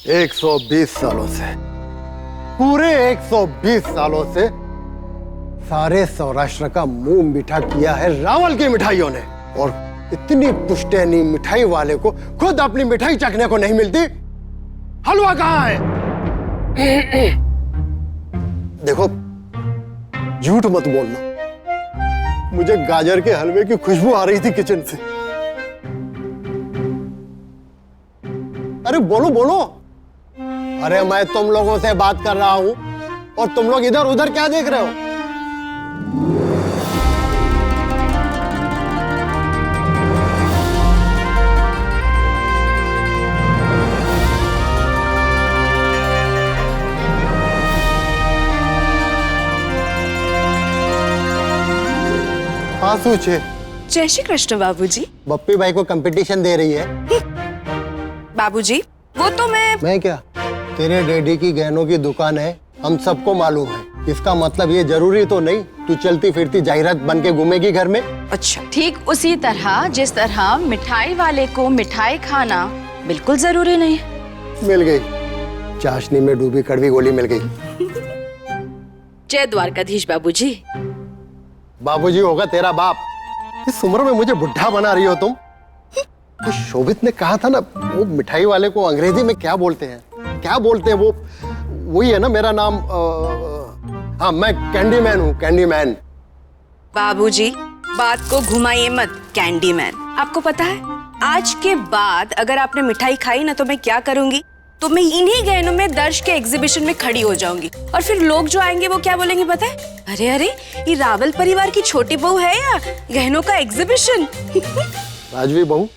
120 सालों से, पूरे 120 सालों से सारे सौराष्ट्र का मुंह मीठा किया है रावल की मिठाइयों ने। और इतनी पुश्तैनी मिठाई वाले को खुद अपनी मिठाई चखने को नहीं मिलती। हलवा कहाँ है? देखो, झूठ मत बोलना, मुझे गाजर के हलवे की खुशबू आ रही थी किचन से। अरे बोलो बोलो। अरे मैं तुम लोगों से बात कर रहा हूं और तुम लोग इधर उधर क्या देख रहे हो? आंसू छे। जय श्री कृष्ण बाबूजी। बप्पी भाई को कंपटीशन दे रही है। बाबूजी, वो तो मैं क्या? तेरे डैडी की गहनों की दुकान है, हम सबको मालूम है। इसका मतलब ये जरूरी तो नहीं तू चलती फिरती जाहिरात बन के घूमेगी घर में। अच्छा, ठीक उसी तरह जिस तरह मिठाई वाले को मिठाई खाना बिल्कुल जरूरी नहीं है। मिल गई, चाशनी में डूबी कड़वी गोली मिल गई। जय द्वारकाधीश बाबूजी। बाबूजी होगा तेरा बाप। इस उम्र में मुझे बुढ़ा बना रही हो तुम। तो शोभित ने कहा था ना, वो मिठाई वाले को अंग्रेजी में क्या बोलते हैं? क्या बोलते हैं वो? वही है ना मेरा नाम। हाँ, मैं कैंडी मैन हूँ, कैंडी मैन। बाबूजी, बात को घुमाइए मत। कैंडी मैन, आपको पता है आज के बाद अगर आपने मिठाई खाई ना तो मैं क्या करूंगी? तो मैं इन्हीं गहनों में दर्श के एग्जीबिशन में खड़ी हो जाऊंगी और फिर लोग जो आएंगे वो क्या बोलेंगे पता है? अरे अरे, ये रावल परिवार की छोटी बहू है या गहनों का एग्जीबिशन। राजवी बहू,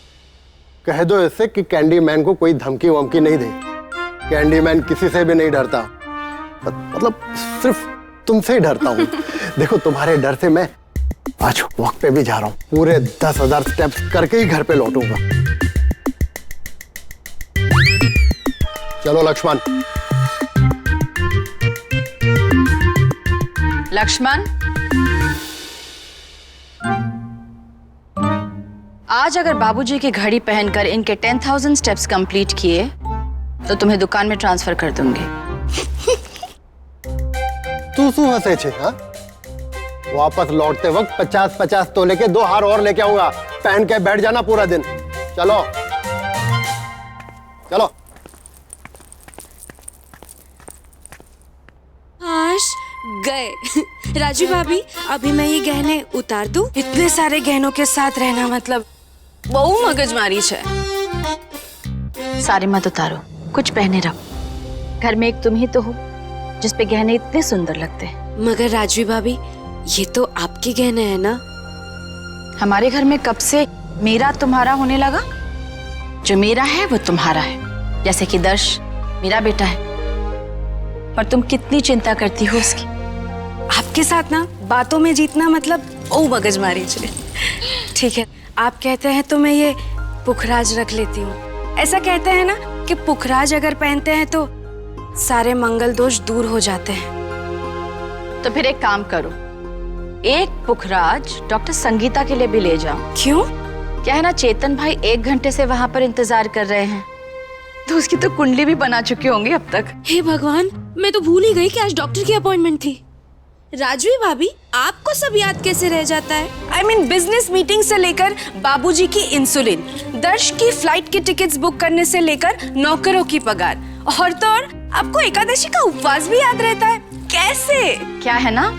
कह दो इससे कि कैंडी मैन को कोई धमकी वमकी नहीं दे। कैंडी मैन किसी से भी नहीं डरता, मतलब सिर्फ तुमसे ही डरता हूँ। देखो, तुम्हारे डर से मैं आज वॉक पे भी जा रहा हूँ। पूरे 10,000 स्टेप्स करके ही घर पे लौटूंगा। चलो लक्ष्मण। लक्ष्मण, आज अगर बाबूजी की घड़ी पहनकर इनके 10,000 स्टेप्स कंप्लीट किए तो तुम्हें दुकान में ट्रांसफर कर दूंगी। तू शू हंसे छे? हाँ? वापस लौटते वक्त 50-50 तोले के 2 हार और लेके आऊंगा। पहन के बैठ जाना पूरा दिन। चलो चलो। आश गए। राजू भाभी, अभी मैं ये गहने उतार दूं? इतने सारे गहनों के साथ रहना मतलब बहु मगजमारी है। सारे मत उतारो, कुछ पहने रखो। घर में एक तुम ही तो हो जिस पे गहने इतने सुंदर लगते हैं। मगर राजू भाभी, ये तो आपके गहने हैं ना? हमारे घर में कब से मेरा तुम्हारा होने लगा? जो मेरा है वो तुम्हारा है, जैसे कि दर्श मेरा बेटा है। पर तुम कितनी चिंता करती हो उसकी। आपके साथ ना बातों में जीतना मतलब ओ मगजमारी है। ठीक है, आप कहते हैं तो मैं ये पुखराज रख लेती हूँ। ऐसा कहते हैं ना कि पुखराज अगर पहनते हैं तो सारे मंगल दोष दूर हो जाते हैं। तो फिर एक काम करो, एक पुखराज डॉक्टर संगीता के लिए भी ले जाओ। क्यों? क्या है ना, चेतन भाई 1 घंटे से वहां पर इंतजार कर रहे हैं, तो उसकी तो कुंडली भी बना चुके होंगे अब तक। हे भगवान, मैं तो भूल ही गई कि आज डॉक्टर की अपॉइंटमेंट थी। राजवी भाभी, आपको सब याद कैसे रह जाता है? I mean, बिजनेस मीटिंग से लेकर बाबूजी की इंसुलिन, दर्श की फ्लाइट की टिकट्स बुक करने से लेकर नौकरों की पगार, और तो और आपको एकादशी का उपवास भी याद रहता है। कैसे? क्या है ना,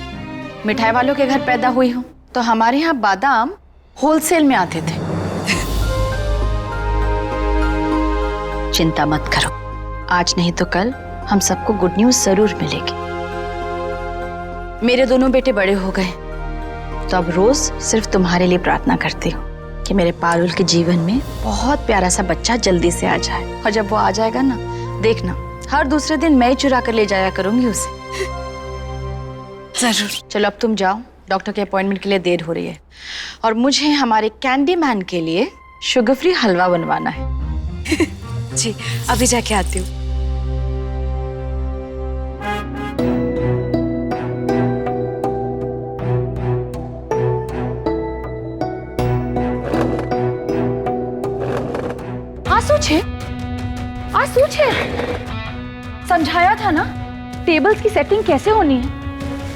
मिठाई वालों के घर पैदा हुई हूँ तो हमारे यहाँ बादाम होलसेल में आते थे। चिंता मत करो, आज नहीं तो कल हम सबको गुड न्यूज जरूर मिलेगी। मेरे दोनों बेटे बड़े हो गए तो अब रोज सिर्फ तुम्हारे लिए प्रार्थना करती हूँ कि मेरे पारुल के जीवन में बहुत प्यारा सा बच्चा जल्दी से आ जाए। और जब वो आ जाएगा ना, देखना हर दूसरे दिन मैं ही चुरा कर ले जाया करूंगी उसे। जरूर। चलो अब तुम जाओ, डॉक्टर के अपॉइंटमेंट के लिए देर हो रही है और मुझे हमारे कैंडी मैन के लिए शुगर फ्री हलवा बनवाना है। जी, अभी जाके आती हूँ। आंसू मुझे? समझाया था ना टेबल्स की सेटिंग कैसे होनी है।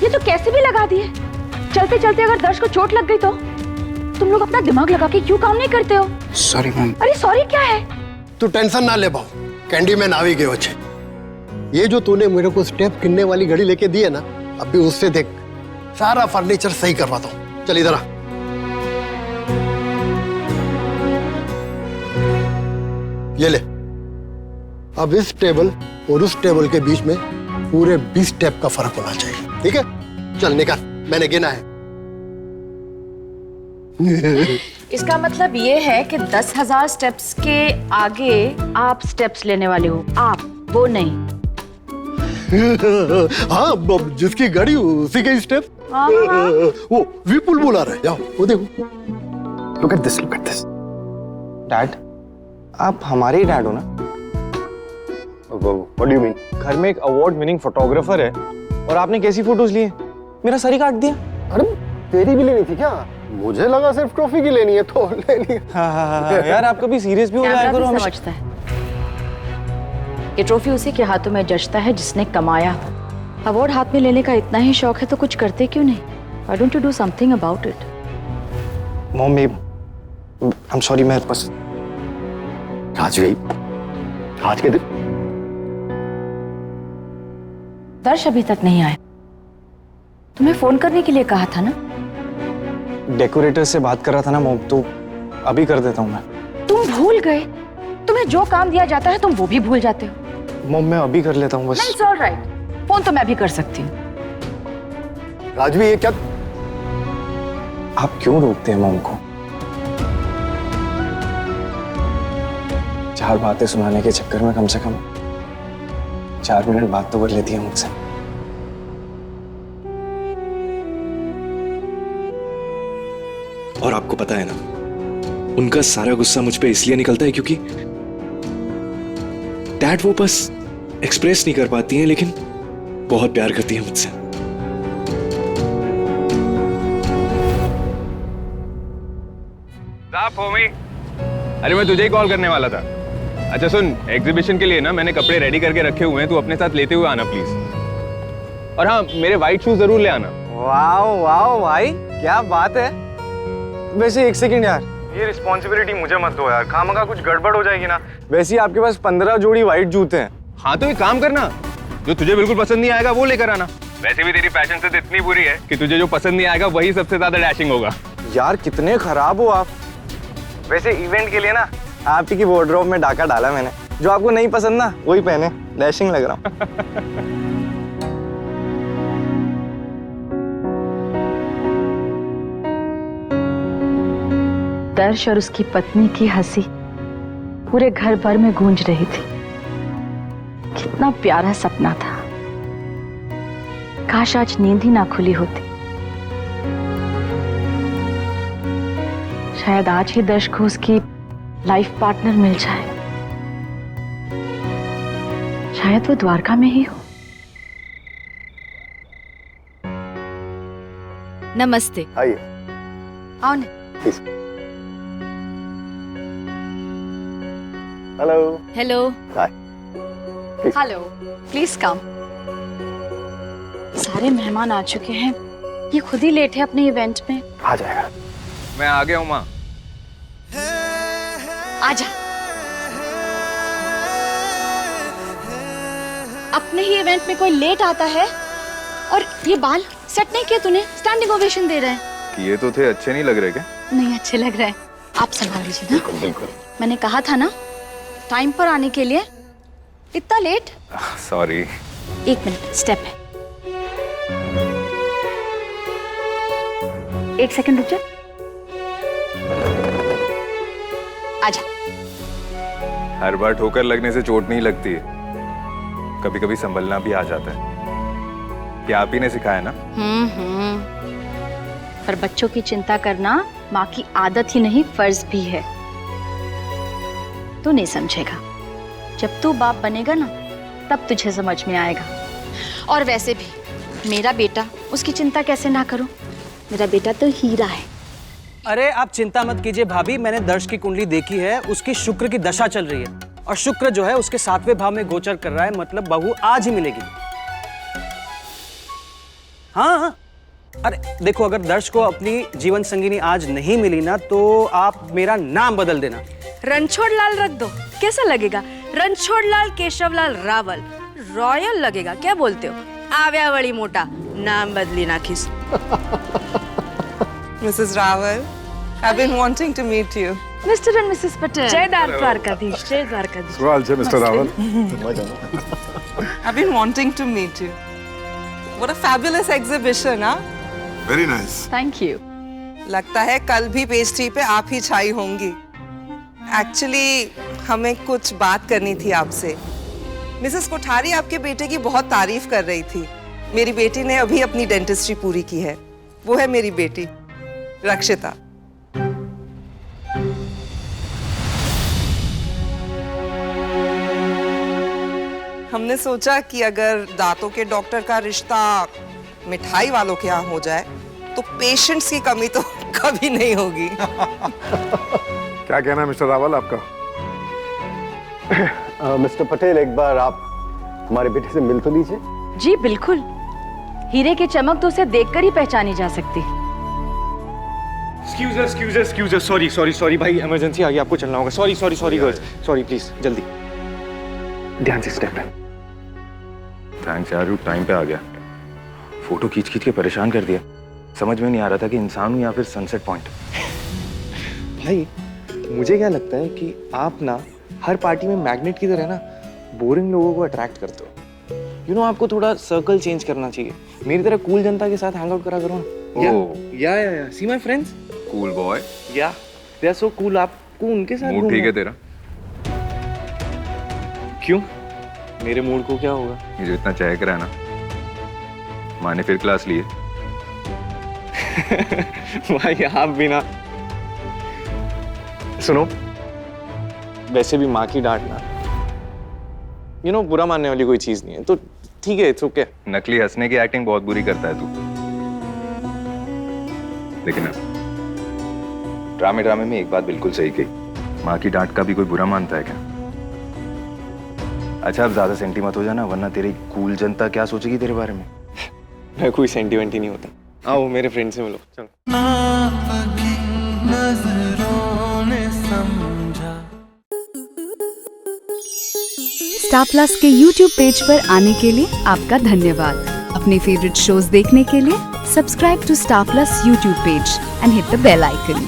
ये तो कैसे भी लगा दिए। चलते चलते अगर दर्श को चोट लग गई तो तुम लोग अपना दिमाग लगा के क्यों काम नहीं करते हो? Sorry ma'am. अरे सॉरी क्या है? तू टेंशन ना ले भाऊ, कैंडी मैन आवी गए अच्छे। ये जो तूने मेरे को स्टेप गिनने वाली घड़ी लेके दी है ना, अभी उससे देख सारा फर्नीचर सही करवाता हूँ। चल इधर आ। ये ले। अब इस टेबल और उस टेबल के बीच में पूरे 20 स्टेप का फर्क होना चाहिए, ठीक है? चल निकाल, मैंने गिना है। इसका मतलब ये है कि 10,000 स्टेप्स के आगे आप स्टेप्स लेने वाले हो, आप, वो नहीं। हाँ, जिसकी घड़ी उसी के स्टेप। हाँ। वो विपुल बुला रहे, जाओ वो देखो। Look at this, look at this. Dad, आप हमारे ही डैड हो ना? What do you mean? घर में एक अवार्ड विनिंग फोटोग्राफर है और आपने कैसी फोटोज ली है? मेरा सर ही काट दिया। अरे तेरी भी लेनी थी क्या? मुझे लगा सिर्फ ट्रॉफी की लेनी है तो ले ली। हाँ, यार आप कभी सीरियस भी हो जाया करो। कैमरा भी समझता है। ये ट्रॉफी उसी के हाथों में जचता है जिसने कमाया। अवार्ड हाथ में लेने का इतना ही शौक है तो कुछ करते क्यों नहीं? Why don't you do something about it? Mom, I'm sorry, मैं बस आज गई, आज के दिन दर्श अभी तक नहीं आया। तुम्हें फोन करने के लिए कहा था ना? डेकोरेटर से बात कर रहा था ना मॉम, तो अभी कर देता हूँ मैं। तुम भूल गए। तुम्हें जो काम दिया जाता है तुम वो भी भूल जाते हो। मॉम मैं अभी कर लेता हूँ बस। It's all right. फोन तो मैं भी कर सकती हूँ। राजवी ये क्या? आप क्यों रोकते हैं मॉम को? 4 बातें सुनाने के चक्कर में कम से कम 4 मिनट बात तो कर लेती है मुझसे। और आपको पता है ना, उनका सारा गुस्सा मुझ पे इसलिए निकलता है क्योंकि डैड वो बस एक्सप्रेस नहीं कर पाती हैं, लेकिन बहुत प्यार करती हैं मुझसे। होमी, अरे मैं तुझे ही कॉल करने वाला था। अच्छा सुन, एग्जीबिशन के लिए ना मैंने कपड़े रेडी करके रखे हुए हैं, तू अपने साथ लेते हुए आना प्लीज। और हाँ, मेरे व्हाइट शूज जरूर ले आना। वाह वाह भाई, क्या बात है। वैसे एक सेकंड यार, ये रिस्पॉन्सिबिलिटी मुझे मत दो यार, खामखा कुछ गड़बड़ हो जाएगी ना। वैसे ही आपके पास 15 जोड़ी व्हाइट जूते हैं। हाँ तो एक काम करना, जो तुझे बिल्कुल पसंद नहीं आएगा वो लेकर आना। वैसे भी तेरी फैशन सेंस इतनी बुरी है कि तुझे जो पसंद नहीं आएगा वही सबसे ज्यादा डैशिंग होगा। यार कितने खराब हो आप। वैसे इवेंट के लिए ना आप ही की वार्डरोब में डाका डाला मैंने, जो आपको नहीं पसंद ना वही पहने, डैशिंग लग रहा हूँ। दर्श और उसकी पत्नी की हंसी पूरे घर भर में गूंज रही थी। कितना प्यारा सपना था। काश आज नींद ही ना खुली होती। शायद आज ही दर्श को उसकी लाइफ पार्टनर मिल जाए। शायद वो द्वारका में ही हो। नमस्ते। आइए। आओ ने। Hello. Hello. Hi. Hello, please come. सारे मेहमान आ चुके हैं, ये खुद ही लेट है अपने इवेंट में। आ जाएगा। मैं आ गया हूँ माँ। आजा। अपने ही इवेंट में कोई लेट आता है और ये बाल सेट नहीं किए तूने, स्टैंडिंग ओवेशन दे रहे हैं। ये तो थे, अच्छे नहीं लग रहे क्या? नहीं अच्छे लग रहे हैं, आप संभाल लीजिए ना। बिल्कुल। मैंने कहा था ना टाइम पर आने के लिए, इतना लेट। सॉरी। 1 मिनट, स्टेप है। 1 सेकंड रुक जा। आजा। हर बार ठोकर लगने से चोट नहीं लगती है, कभी कभी संभलना भी आ जाता है। क्या आप ही ने सिखाया ना? पर बच्चों की चिंता करना माँ की आदत ही नहीं, फर्ज भी है। तू नहीं समझेगा, जब तू बाप बनेगा ना तब तुझे समझ में आएगा। और वैसे भी मेरा बेटा, उसकी चिंता कैसे ना करूं? मेरा बेटा तो हीरा है। अरे आप चिंता मत कीजिए भाभी, मैंने दर्श की कुंडली देखी है, उसकी शुक्र की दशा चल रही है। और शुक्र जो है उसके 7वें भाव में गोचर कर रहा है, मतलब बहू आज ही मिलेगी। हाँ, अरे देखो, अगर दर्श को अपनी जीवन संगिनी आज नहीं मिली ना, तो आप मेरा नाम बदल देना। रणछोड़ लाल रख दो, कैसा लगेगा? रणछोड़ लाल केशवलाल रावल, रॉयल लगेगा। क्या बोलते हो? आव्या वड़ी मोटा, नाम बदली नाखिस। Mrs. Rawal, I've been wanting to meet you. Mister and Mrs Patel. जय द्वारकाधीश, जय द्वारकाधीश। सवाल है mister Rawal. I've been wanting to meet you. What a fabulous exhibition, huh? Very nice. Thank you. लगता है कल भी पेस्ट्री पे आप ही छाई होंगी। एक्चुअली हमें कुछ बात करनी थी आपसे। मिसेस कोठारी आपके बेटे की बहुत तारीफ कर रही थी। मेरी बेटी ने अभी अपनी डेंटिस्ट्री पूरी की है। वो है मेरी बेटी रक्षिता। हमने सोचा कि अगर दांतों के डॉक्टर का रिश्ता मिठाई वालों के यहाँ हो जाए तो पेशेंट्स की कमी तो कभी नहीं होगी। क्या कहना है मिस्टर रावल आपका? मिस्टर पटेल, एक बार आप हमारे बेटे से मिल तो लीजिए। जी बिल्कुल, हीरे की चमक तो उसे देखकर ही पहचानी जा सकती। एक्सक्यूज सॉरी भाई, इमरजेंसी आ गई, आपको चलना होगा। सॉरी गर्ल्स, सॉरी प्लीज, जल्दी ध्यान से स्टेप है। थैंक्स यार, यू टाइम पे आ गया। फोटो खींच के परेशान कर दिया। समझ में नहीं आ रहा था कि इंसान हूं या फिर सनसेट पॉइंट। भाई मुझे क्या लगता है कि आप ना हर पार्टी में मैग्नेट की तरह ना बोरिंग लोगों को अट्रैक्ट करते हो। यू नो, आपको थोड़ा सर्कल चेंज करना चाहिए। मेरी तरह कूल जनता के साथ हैंग आउट करा करो ना। या see my friends, cool boy. या दे आर सो कूल। आपको उनके साथ मूड ठीक है तेरा? क्यों? मेरे मूड को क्या होगा? ये जो इतना चहक रहा है ना, माँ ने फिर क्लास ली है। भाई आप भी ना। सुनो, वैसे भी माँ की डांटना यू नो बुरा मानने वाली कोई चीज नहीं है, तो ठीक है, इट्स ओके। नकली हंसने की एक्टिंग बहुत बुरी करता है तू। लेकिन ड्रामे में एक बात बिल्कुल सही कही, माँ की डांट का भी कोई बुरा मानता है क्या? अच्छा, अब ज्यादा सेंटी मत हो जाना, वरना तेरी कूल जनता क्या सोचेगी तेरे बारे में। मैं कोई सेंटिमेंट ही नहीं होता। आओ मेरे फ्रेंड से मिलो, चलो। स्टार प्लस के YouTube पेज पर आने के लिए आपका धन्यवाद। अपने फेवरेट शोज देखने के लिए subscribe to Star Plus YouTube page and hit the bell icon.